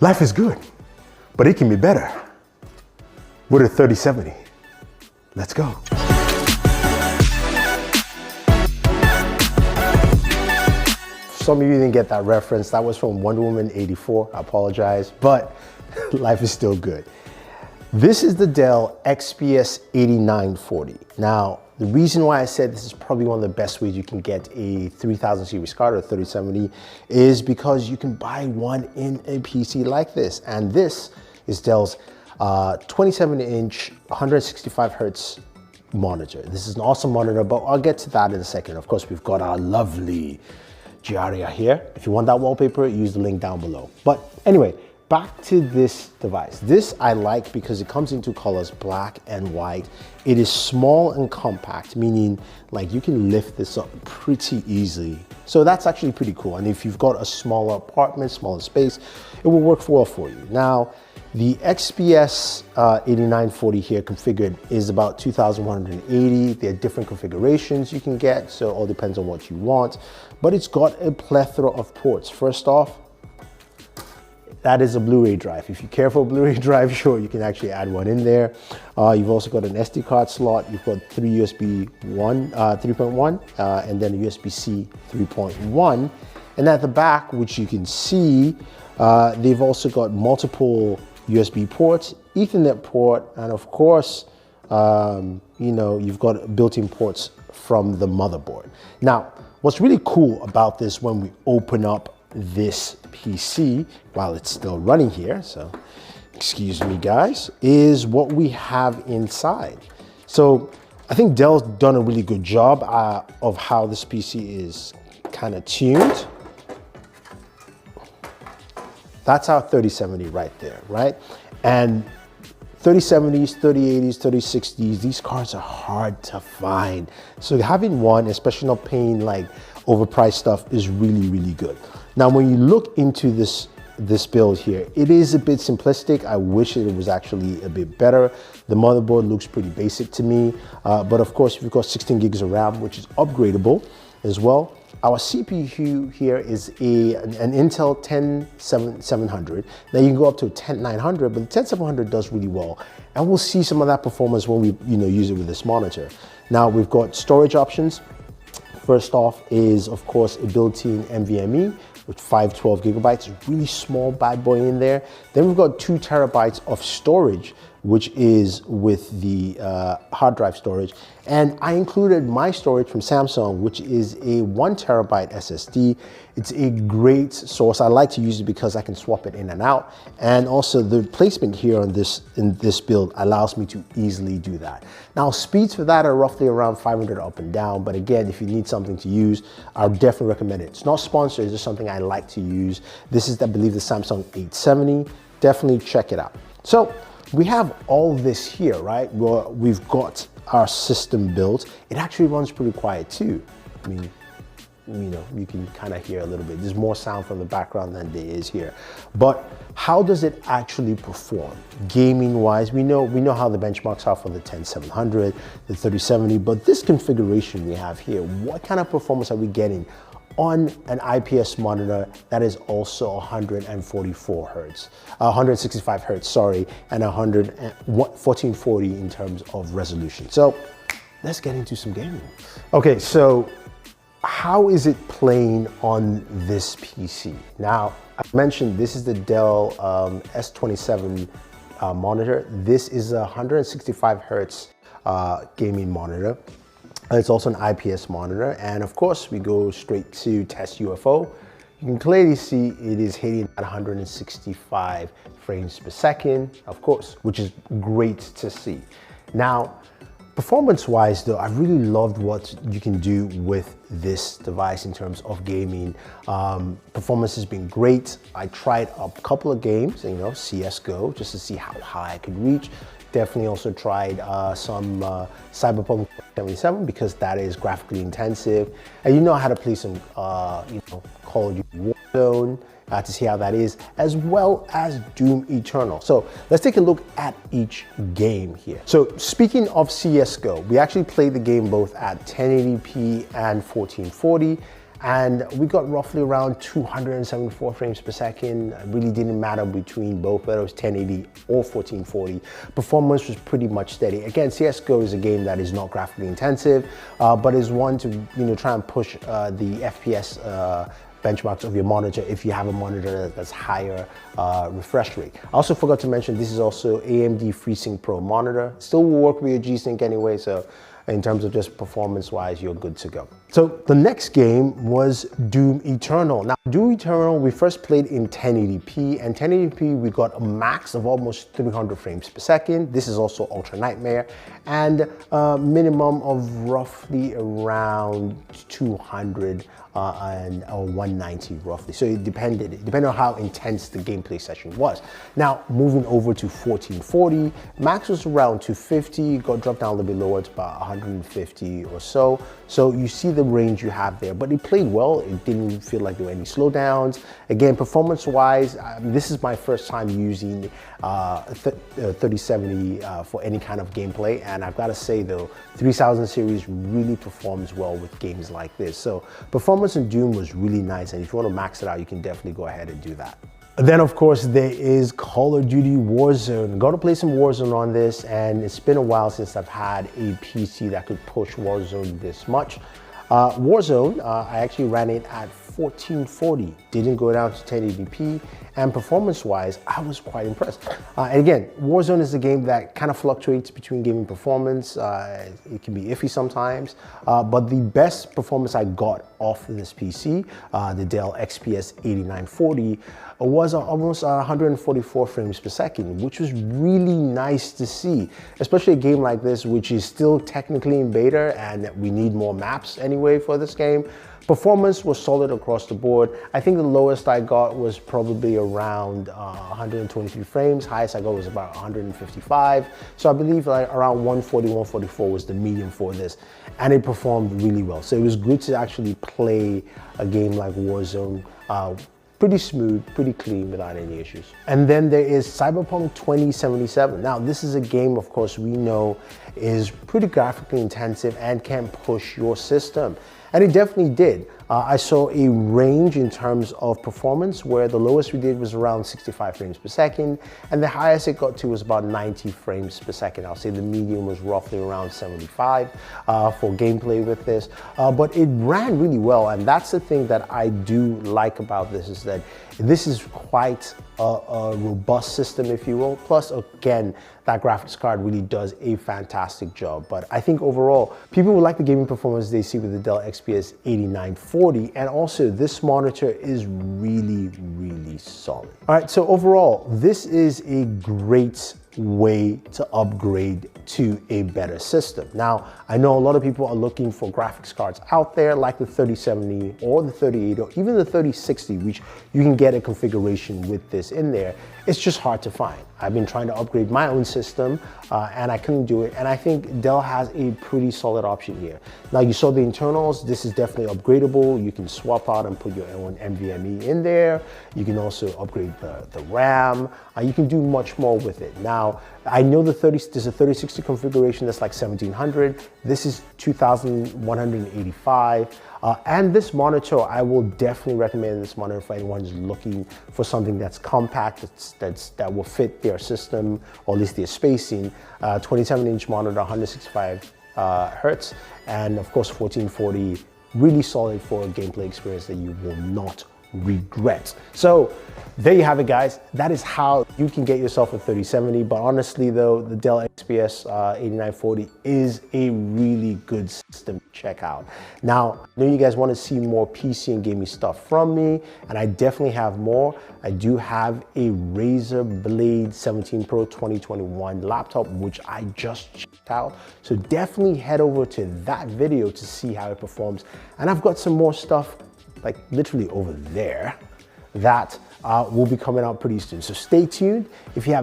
Life is good, but it can be better with a 3070. Let's go. Some of you didn't get that reference. That was from Wonder Woman 84. I apologize, but life is still good. This is the Dell XPS 8940. Now, the reason why I said this is probably one of the best ways you can get a 3000 series card or 3070 is because you can buy one in a PC like this. And this is Dell's 27-inch, 165 hertz monitor. This is an awesome monitor, but I'll get to that in a second. Of course, we've got our lovely Giardia here. If you want that wallpaper, use the link down below. But anyway, back to this device. This I like because it comes in two colors, black and white. It is small and compact, meaning like you can lift this up pretty easily. So that's actually pretty cool. And if you've got a smaller apartment, smaller space, it will work well for you. Now, the XPS 8940 here configured is about 2,180. There are different configurations you can get, so it all depends on what you want. But it's got a plethora of ports. First off, that is a Blu-ray drive. If you care for a Blu-ray drive, sure, you can actually add one in there. You've also got an SD card slot. You've got three USB 3.1, and then a USB-C 3.1. And at the back, which you can see, they've also got multiple USB ports, Ethernet port, and of course, you've got built-in ports from the motherboard. Now, what's really cool about this when we open up this PC, while it's still running here, so excuse me guys, is what we have inside. So I think Dell's done a really good job of how this PC is kind of tuned. That's our 3070 right there, right? And 3070s, 3080s, 3060s, these cards are hard to find. So having one, especially not paying like overpriced stuff, is really, really good. Now, when you look into this build here, it is a bit simplistic. I wish it was actually a bit better. The motherboard looks pretty basic to me, but of course, we've got 16 gigs of RAM, which is upgradable as well. Our CPU here is an Intel 10700. Now you can go up to a 10900, but the 10700 does really well. And we'll see some of that performance when we use it with this monitor. Now we've got storage options. First off is, of course, a built-in NVMe with 512 gigabytes, a really small bad boy in there. Then we've got 2 terabytes of storage, which is with the hard drive storage. And I included my storage from Samsung, which is a 1 terabyte SSD. It's a great source. I like to use it because I can swap it in and out. And also the placement here on in this build allows me to easily do that. Now speeds for that are roughly around 500 up and down. But again, if you need something to use, I would definitely recommend it. It's not sponsored, it's just something I like to use. This is, I believe, the Samsung 870. Definitely check it out. So we have all this here, right? Well, we've got our system built. It actually runs pretty quiet too. I mean, you can kind of hear a little bit. There's more sound from the background than there is here. But how does it actually perform? Gaming wise, we know how the benchmarks are for the 10700, the 3070, but this configuration we have here, what kind of performance are we getting on an IPS monitor that is also 144 hertz, 165 hertz, sorry, and 1440 in terms of resolution. So let's get into some gaming. Okay, so how is it playing on this PC? Now, I mentioned this is the Dell S27 monitor. This is a 165 hertz gaming monitor. It's also an IPS monitor, and of course we go straight to test UFO. You can clearly see it is hitting at 165 frames per second, of course, which is great to see. Now, performance-wise though, I really loved what you can do with this device in terms of gaming. Performance has been great. I tried a couple of games, CSGO, just to see how high I could reach. Definitely also tried some Cyberpunk 77 because that is graphically intensive. And you know how to play some, Call of Duty Warzone to see how that is, as well as Doom Eternal. So let's take a look at each game here. So speaking of CSGO, we actually played the game both at 1080p and 1440. and we got roughly around 274 frames per second. It really didn't matter between both, whether it was 1080 or 1440. Performance was pretty much steady. Again, CSGO is a game that is not graphically intensive, but is one to try and push the FPS benchmarks of your monitor if you have a monitor that's higher refresh rate. I also forgot to mention this is also AMD FreeSync Pro monitor. Still will work with your G-Sync anyway, so in terms of just performance-wise, you're good to go. So the next game was Doom Eternal. Now, Doom Eternal, we first played in 1080p, and 1080p, we got a max of almost 300 frames per second. This is also Ultra Nightmare, and a minimum of roughly around 200 or 190 roughly. So it depended on how intense the gameplay session was. Now, moving over to 1440, max was around 250, got dropped down a little bit lower to about 150 or so. So you see the range you have there, but it played well. It didn't feel like there were any slowdowns. Again, performance-wise, this is my first time using 3070 for any kind of gameplay, and I've got to say though, 3000 series really performs well with games like this. So performance in Doom was really nice, and if you want to max it out, you can definitely go ahead and do that. Then of course there is Call of Duty Warzone. Got to play some Warzone on this, and it's been a while since I've had a PC that could push Warzone this much. Warzone, I actually ran it at 1440, didn't go down to 1080p, and performance-wise, I was quite impressed. And again, Warzone is a game that kind of fluctuates between gaming performance. It can be iffy sometimes, but the best performance I got off of this PC, the Dell XPS 8940, was almost 144 frames per second, which was really nice to see, especially a game like this, which is still technically in beta, and we need more maps anyway for this game. Performance was solid across the board. I think the lowest I got was probably around 123 frames. Highest I got was about 155. So I believe like around 140, 144 was the medium for this. And it performed really well. So it was good to actually play a game like Warzone. Pretty smooth, pretty clean without any issues. And then there is Cyberpunk 2077. Now, this is a game, of course, we know is pretty graphically intensive and can push your system. And it definitely did. I saw a range in terms of performance where the lowest we did was around 65 frames per second, and the highest it got to was about 90 frames per second. I'll say the medium was roughly around 75 for gameplay with this, but it ran really well, and that's the thing that I do like about this, is that this is quite a robust system, if you will. Plus, again, that graphics card really does a fantastic job. But I think overall, people will like the gaming performance they see with the Dell XPS 8940, and also this monitor is really, really solid. All right, so overall, this is a great way to upgrade to a better system. Now, I know a lot of people are looking for graphics cards out there like the 3070 or the 3080 or even the 3060, which you can get a configuration with this in there. It's just hard to find. I've been trying to upgrade my own system and I couldn't do it. And I think Dell has a pretty solid option here. Now, you saw the internals. This is definitely upgradable. You can swap out and put your own NVMe in there. You can also upgrade the RAM. You can do much more with it. Now, I know there's a 3060 configuration that's like 1700. This is 2185. And this monitor, I will definitely recommend this monitor for anyone who's looking for something that's compact, that will fit their system, or at least their spacing. 27-inch monitor, 165 hertz, and of course 1440, really solid for a gameplay experience that you will not regret. So there you have it, guys. That is how you can get yourself a 3070. But honestly though, the Dell XPS 8940 is a really good system to check out. Now, I know you guys want to see more PC and gaming stuff from me, and I definitely have more. I do have a Razer Blade 17 Pro 2021 laptop, which I just checked out. So definitely head over to that video to see how it performs. And I've got some more stuff like literally over there that will be coming out pretty soon. So stay tuned. If you have